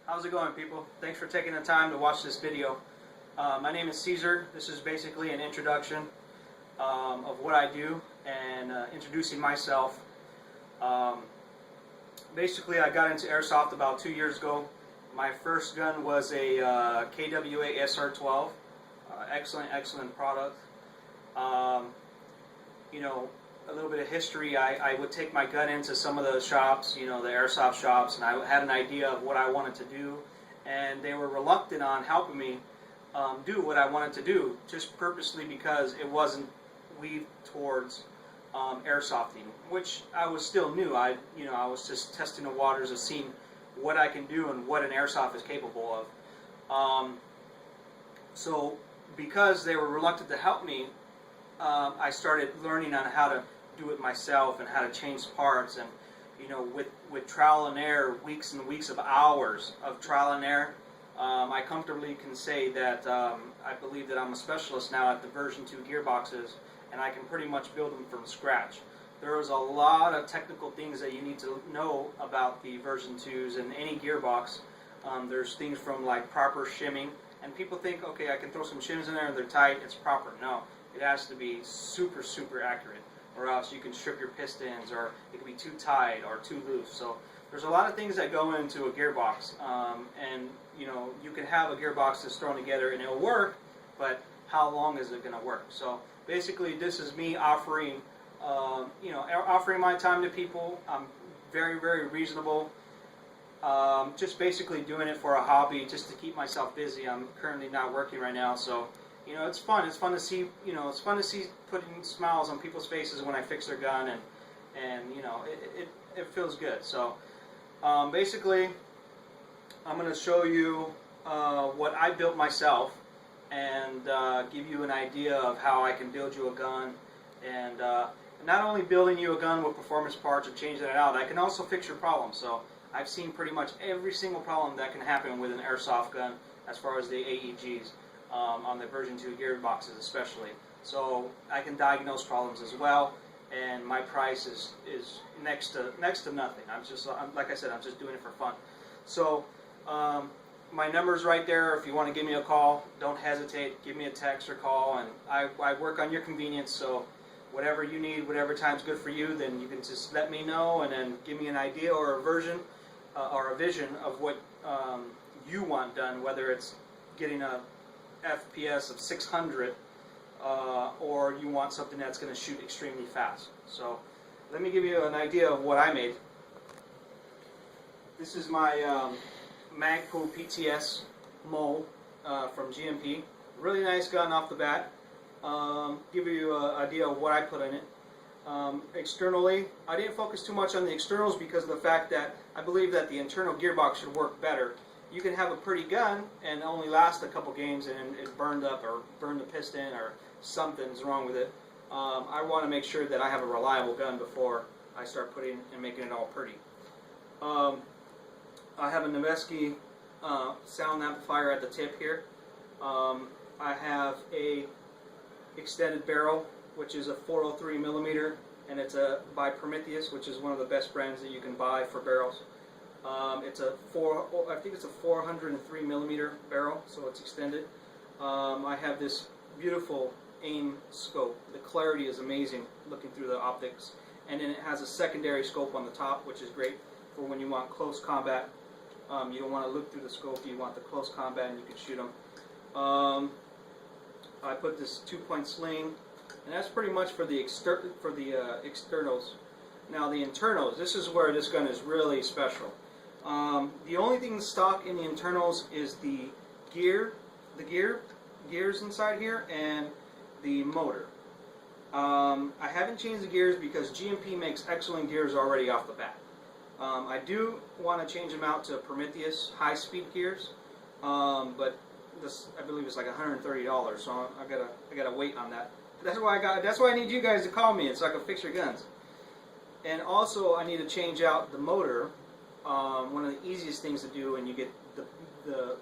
How's it going, people? Thanks for taking the time to watch this video. My name is Caesar. This is basically an introduction of what I do and introducing myself. Basically, I got into Airsoft about 2 years ago. My first gun was a KWA SR12. Excellent product. You know, a little bit of history, I would take my gun into some of the shops, you know, the airsoft shops, and I had an idea of what I wanted to do, and they were reluctant on helping me do what I wanted to do, just purposely because it wasn't weaved towards airsofting, which I was still new. I was just testing the waters of seeing what I can do and what an airsoft is capable of. So because they were reluctant to help me, I started learning on how to do it myself and how to change parts, and you know, with trial and error, weeks and weeks of hours of trial and error, I comfortably can say that I believe that I'm a specialist now at the version 2 gearboxes, and I can pretty much build them from scratch. There is a lot of technical things that you need to know about the version 2s and any gearbox. There's things from like proper shimming, and people think, okay, I can throw some shims in there and they're tight, it's proper. No, it has to be super accurate, or else you can strip your pistons, or it can be too tight or too loose. So there's a lot of things that go into a gearbox, and you know, you can have a gearbox that's thrown together and it'll work, but how long is it going to work? So basically, this is me offering, you know, offering my time to people. I'm very reasonable. Just basically doing it for a hobby, just to keep myself busy. I'm currently not working right now, so you know, it's fun. It's fun to see, you know, it's fun to see putting smiles on people's faces when I fix their gun, and you know, it feels good. So basically, I'm going to show you what I built myself, and give you an idea of how I can build you a gun, and not only building you a gun with performance parts or changing it out, I can also fix your problems. So I've seen pretty much every single problem that can happen with an airsoft gun as far as the AEGs. On the version 2 gearboxes especially. So I can diagnose problems as well, and my price is next to nothing. Like I said, I'm just doing it for fun. So my number's right there. If you want to give me a call, don't hesitate. Give me a text or call, and I work on your convenience. So whatever you need, whatever time's good for you, then you can just let me know, and then give me an idea or a version or a vision of what you want done, whether it's getting a FPS of 600 or you want something that's going to shoot extremely fast. So let me give you an idea of what I made. This is my Magpul PTS Mole from GMP. Really nice gun off the bat. Give you an idea of what I put in it. Externally, I didn't focus too much on the externals because of the fact that I believe that the internal gearbox should work better. You can have a pretty gun and only last a couple games and it's burned up or burned the piston or something's wrong with it. I want to make sure that I have a reliable gun before I start putting and making it all pretty. I have a Noveske sound amplifier at the tip here. I have a extended barrel, which is a 403 millimeter, and it's by Prometheus, which is one of the best brands that you can buy for barrels. I think it's a 403 millimeter barrel, so it's extended. I have this beautiful aim scope. The clarity is amazing looking through the optics, and then it has a secondary scope on the top, which is great for when you want close combat. You don't want to look through the scope, you want the close combat, and you can shoot them. I put this 2-point sling, and that's pretty much for the externals. Now the internals, this is where this gun is really special. The only thing stock in the internals is the gears inside here, and the motor. I haven't changed the gears because GMP makes excellent gears already off the bat. I do want to change them out to Prometheus high-speed gears, but this, I believe, is like $130, so I gotta wait on that. That's why I need you guys to call me, so I can fix your guns. And also, I need to change out the motor. One of the easiest things to do, and you get the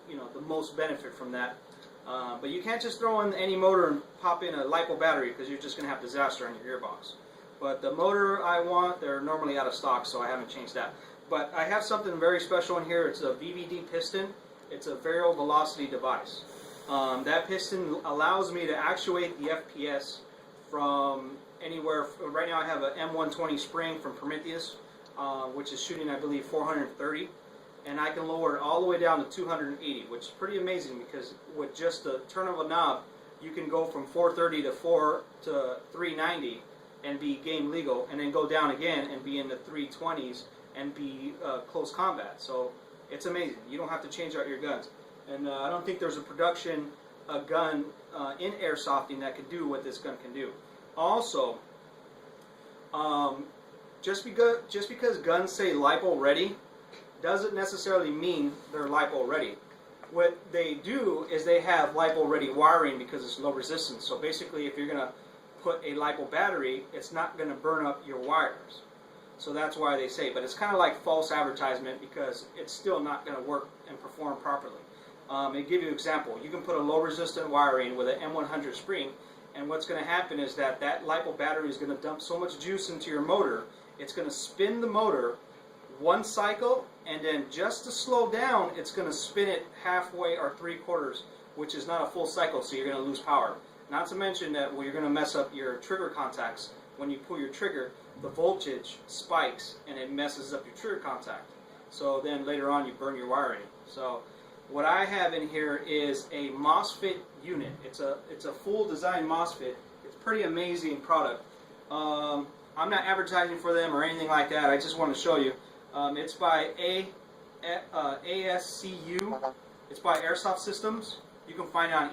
most benefit from that. But you can't just throw in any motor and pop in a LiPo battery, because you're just going to have disaster on your gearbox. But the motor I want, they're normally out of stock, so I haven't changed that. But I have something very special in here. It's a VVD piston. It's a variable velocity device. That piston allows me to actuate the FPS from anywhere. Right now I have an M120 spring from Prometheus, which is shooting, I believe, 430. And I can lower it all the way down to 280, which is pretty amazing because with just the turn of a knob, you can go from 430 to 390 and be game legal, and then go down again and be in the 320s and be close combat. So it's amazing. You don't have to change out your guns. And I don't think there's a production gun in airsofting that can do what this gun can do. Also, just because guns say LiPo ready doesn't necessarily mean they're LiPo ready. What they do is they have LiPo ready wiring because it's low resistance. So basically, if you're going to put a LiPo battery, it's not going to burn up your wires. So that's why they say, but it's kind of like false advertisement because it's still not going to work and perform properly. I'll give you an example. You can put a low resistant wiring with an M100 spring, and what's going to happen is that LiPo battery is going to dump so much juice into your motor, it's going to spin the motor one cycle, and then just to slow down, it's going to spin it halfway or 3/4, which is not a full cycle, so you're going to lose power. Not to mention that you're going to mess up your trigger contacts. When you pull your trigger, the voltage spikes and it messes up your trigger contact. So then later on you burn your wiring. So what I have in here is a MOSFET unit. It's a full design MOSFET. It's a pretty amazing product. I'm not advertising for them or anything like that. I just want to show you. It's by ASCU. It's by Airsoft Systems. You can find it on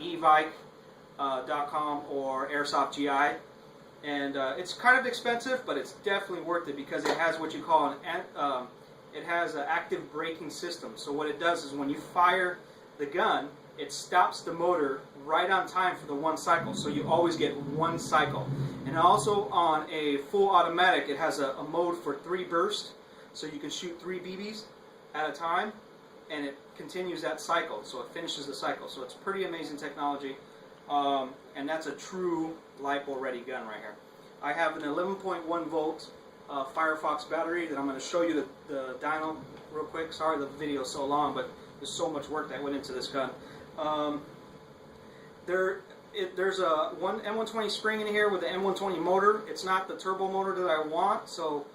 evike.com or Airsoft GI. And it's kind of expensive, but it's definitely worth it because it has what you call it has an active braking system. So what it does is when you fire the gun, it stops the motor right on time for the one cycle. So you always get one cycle. And also on a full automatic, it has a mode for 3 bursts. So you can shoot 3 BBs at a time, and it continues that cycle. So it finishes the cycle. So it's pretty amazing technology. And that's a true LiPo ready gun right here. I have an 11.1 volt Firefox battery that I'm going to show you the dyno real quick. Sorry the video is so long, but there's so much work that went into this gun. There's a one M120 spring in here with the M120 motor. It's not the turbo motor that I want, so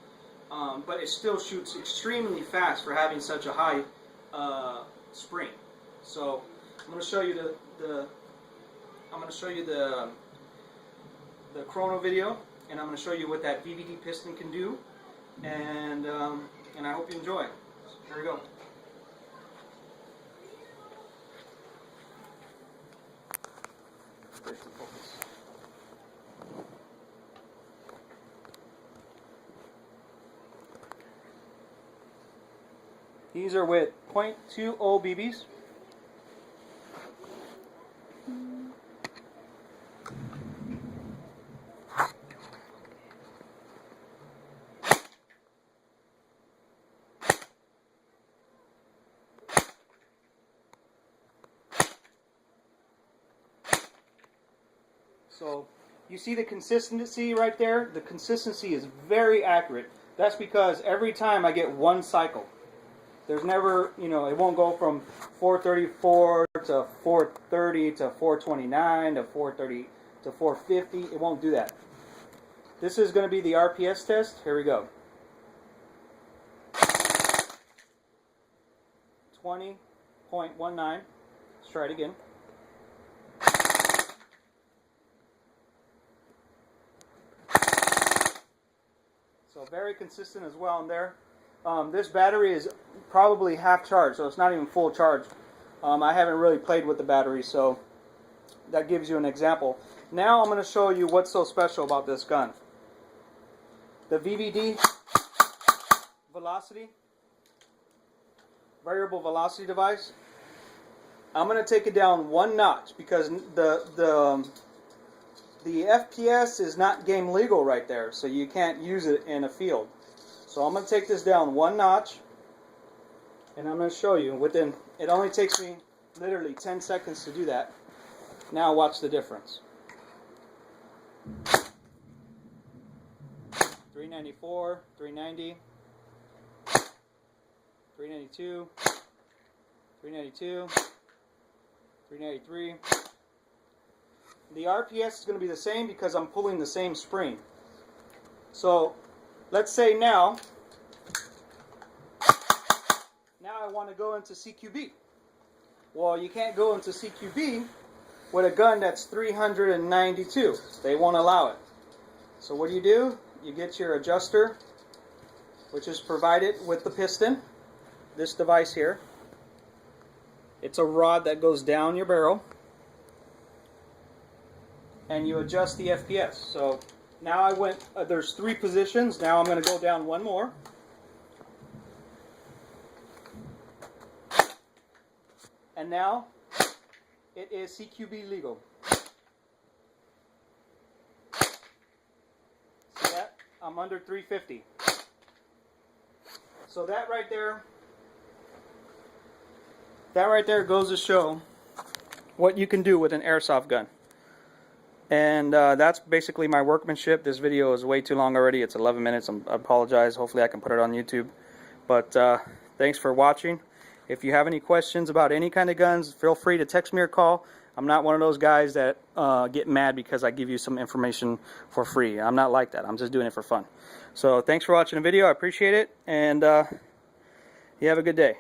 but it still shoots extremely fast for having such a high spring. So I'm going to show you the chrono video, and I'm going to show you what that VVD piston can do, and I hope you enjoy. Here we go. There's the focus. These are with .20 BBs. So you see the consistency right there? The consistency is very accurate. That's because every time I get one cycle. There's never, it won't go from 434 to 430 to 429 to 430 to 450. It won't do that. This is going to be the RPS test. Here we go. 20.19. Let's try it again. So very consistent as well in there. This battery is probably half charged, so it's not even full charge. I haven't really played with the battery, so that gives you an example. Now I'm going to show you what's so special about this gun. The VVD velocity, variable velocity device. I'm going to take it down one notch because the FPS is not game legal right there, so you can't use it in a field. So I'm going to take this down one notch, and I'm going to show you it only takes me literally 10 seconds to do that. Now watch the difference. 394, 390, 392, 392, 393. The RPS is going to be the same because I'm pulling the same spring. So let's say now I want to go into CQB. Well, you can't go into CQB with a gun that's 392. They won't allow it. So what do? You get your adjuster, which is provided with the piston. This device here. It's a rod that goes down your barrel. And you adjust the FPS. So now I went, there's 3 positions. Now I'm going to go down one more. And now it is CQB legal. See that? I'm under 350. So that right there goes to show what you can do with an airsoft gun. And that's basically my workmanship. This video is way too long already. It's 11 minutes. I apologize. Hopefully I can put it on YouTube. But thanks for watching. If you have any questions about any kind of guns, feel free to text me or call. I'm not one of those guys that get mad because I give you some information for free. I'm not like that. I'm just doing it for fun. So thanks for watching the video. I appreciate it. And you have a good day.